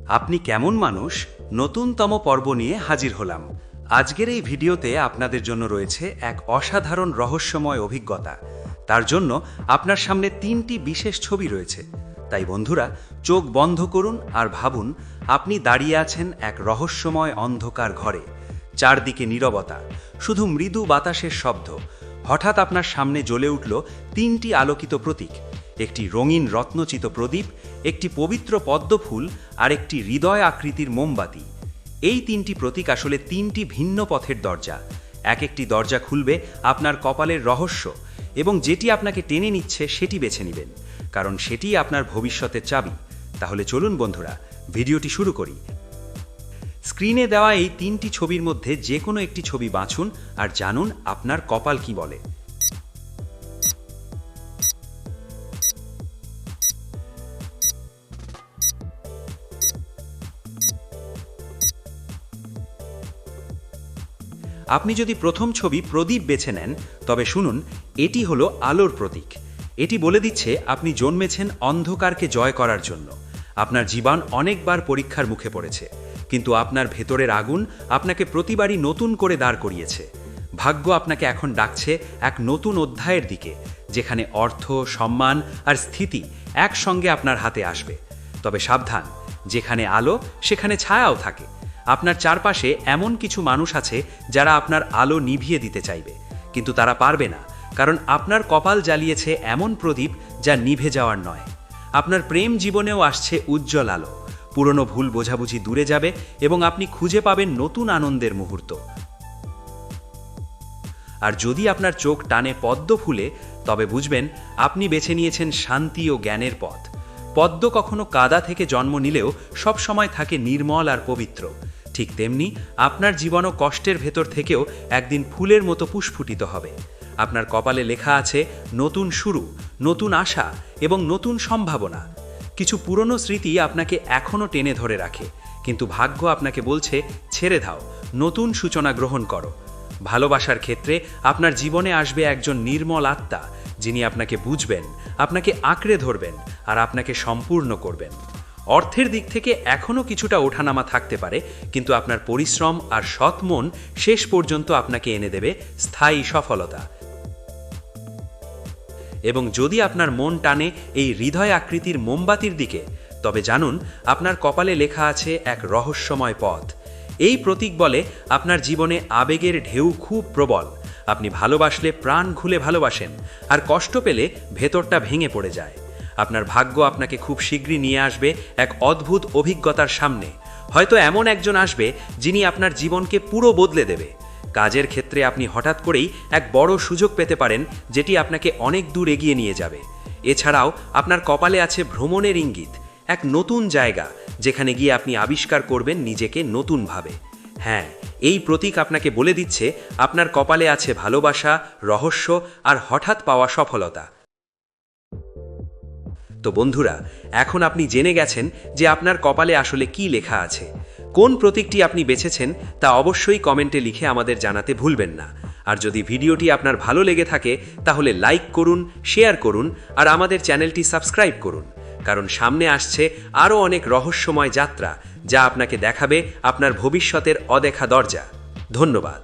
আপনি কেমন মানুষ নতুনতম পর্ব নিয়ে হাজির হলাম। আজকের এই ভিডিওতে আপনাদের জন্য রয়েছে এক অসাধারণ রহস্যময় অভিজ্ঞতা। তার জন্য আপনার সামনে 3টি বিশেষ ছবি রয়েছে। তাই বন্ধুরা, চোখ বন্ধ করুন আর ভাবুন আপনি দাঁড়িয়ে আছেন এক রহস্যময় অন্ধকার ঘরে। চারদিকে নীরবতা, শুধু মৃদু বাতাসের শব্দ। হঠাৎ আপনার সামনে জ্বলে উঠল 3টি আলোকিত প্রতীক। একটি রঙিন রত্নচিত প্রদীপ, একটি পবিত্র পদ্মফুল আর একটি হৃদয় আকৃতির মোমবাতি। এই 3টি প্রতীক আসলে 3টি ভিন্ন পথের দরজা। এক একটি দরজা খুলবে আপনার কপালের রহস্য, এবং যেটি আপনাকে টেনে নিচ্ছে সেটি বেছে নেবেন, কারণ সেটি আপনার ভবিষ্যতের চাবি। তাহলে চলুন বন্ধুরা, ভিডিওটি শুরু করি। স্ক্রিনে দেওয়া এই 3টি ছবির মধ্যে যে কোনো একটি ছবি বাছুন আর জানুন আপনার কপাল কি বলে। আপনি যদি প্রথম ছবি প্রদীপ বেছে নেন, তবে শুনুন, এটি হলো আলোর প্রতীক। এটি বলে দিচ্ছে আপনি জন্মেছেন অন্ধকারকে জয় করার জন্য। আপনার জীবন অনেকবার পরীক্ষার মুখে পড়েছে, কিন্তু আপনার ভেতরের আগুন আপনাকে প্রতিবারই নতুন করে দাঁড় করিয়েছে। ভাগ্য আপনাকে এখন ডাকছে এক নতুন অধ্যায়ের দিকে, যেখানে অর্থ, সম্মান আর স্থিতি একসঙ্গে আপনার হাতে আসবে। তবে সাবধান, যেখানে আলো সেখানে ছায়াও থাকে। আপনার চারপাশে এমন কিছু মানুষ আছে যারা আপনার আলো নিভিয়ে দিতে চাইবে, কিন্তু তারা পারবে না, কারণ আপনার কপাল জ্বালিয়েছে এমন প্রদীপ যা নিভে যাওয়ার নয়। আপনার প্রেম জীবনেও আসছে উজ্জ্বল আলো। পুরনো ভুল বোঝাবুঝি দূরে যাবে এবং আপনি খুঁজে পাবেন নতুন আনন্দের মুহূর্ত। আর যদি আপনার চোখ টানে পদ্ম ফুলে, তবে বুঝবেন আপনি বেছে নিয়েছেন শান্তি ও জ্ঞানের পথ। পদ্ম কখনো কাদা থেকে জন্ম নিলেও সব সময় থাকে নির্মল আর পবিত্র। ঠিক তেমনি আপনার জীবনও কষ্টের ভেতর থেকেও একদিন ফুলের মতো পুষ্ফুটিত হবে। আপনার কপালে লেখা আছে নতুন শুরু, নতুন আশা এবং নতুন সম্ভাবনা। কিছু পুরনো স্মৃতি আপনাকে এখনও টেনে ধরে রাখে, কিন্তু ভাগ্য আপনাকে বলছে ছেড়ে দাও, নতুন সূচনা গ্রহণ করো। ভালোবাসার ক্ষেত্রে আপনার জীবনে আসবে একজন নির্মল আত্মা, যিনি আপনাকে বুঝবেন, আপনাকে আঁকড়ে ধরবেন আর আপনাকে সম্পূর্ণ করবেন। অর্থের দিক থেকে এখনও কিছুটা ওঠানামা থাকতে পারে, কিন্তু আপনার পরিশ্রম আর সৎ মন শেষ পর্যন্ত আপনাকে এনে দেবে স্থায়ী সফলতা। এবং যদি আপনার মন টানে এই হৃদয় আকৃতির মোমবাতির দিকে, তবে জানুন আপনার কপালে লেখা আছে এক রহস্যময় পথ। এই প্রতীক বলে আপনার জীবনে আবেগের ঢেউ খুব প্রবল। আপনি ভালোবাসলে প্রাণ খুলে ভালোবাসেন, আর কষ্ট পেলে ভেতরটা ভেঙে পড়ে যায়। আপনার ভাগ্য আপনাকে খুব শীঘ্রই নিয়ে আসবে এক অদ্ভুত অভিজ্ঞতার সামনে। হয়তো এমন একজন আসবে যিনি আপনার জীবনকে পুরো বদলে দেবে। কাজের ক্ষেত্রে আপনি হঠাৎ করেই এক বড় সুযোগ পেতে পারেন, যেটি আপনাকে অনেক দূর এগিয়ে নিয়ে যাবে। এছাড়াও আপনার কপালে আছে ভ্রমণের ইঙ্গিত, এক নতুন জায়গা যেখানে গিয়ে আপনি আবিষ্কার করবেন নিজেকে নতুনভাবে। হ্যাঁ, এই প্রতীক আপনাকে বলে দিচ্ছে আপনার কপালে আছে ভালোবাসা, রহস্য আর হঠাৎ পাওয়া সফলতা। তো বন্ধুরা, এখন আপনি জেনে গেছেন যে আপনার কপালে আসলে কি লেখা আছে। কোন প্রতীকটি আপনি বেছেছেন তা অবশ্যই কমেন্টে লিখে আমাদের জানাতে ভুলবেন না। আর যদি ভিডিওটি আপনার ভালো লেগে থাকে, তাহলে লাইক করুন, শেয়ার করুন আর আমাদের চ্যানেলটি সাবস্ক্রাইব করুন, কারণ সামনে আসছে আরও অনেক রহস্যময় যাত্রা, যা আপনাকে দেখাবে আপনার ভবিষ্যতের অদেখা দরজা। ধন্যবাদ।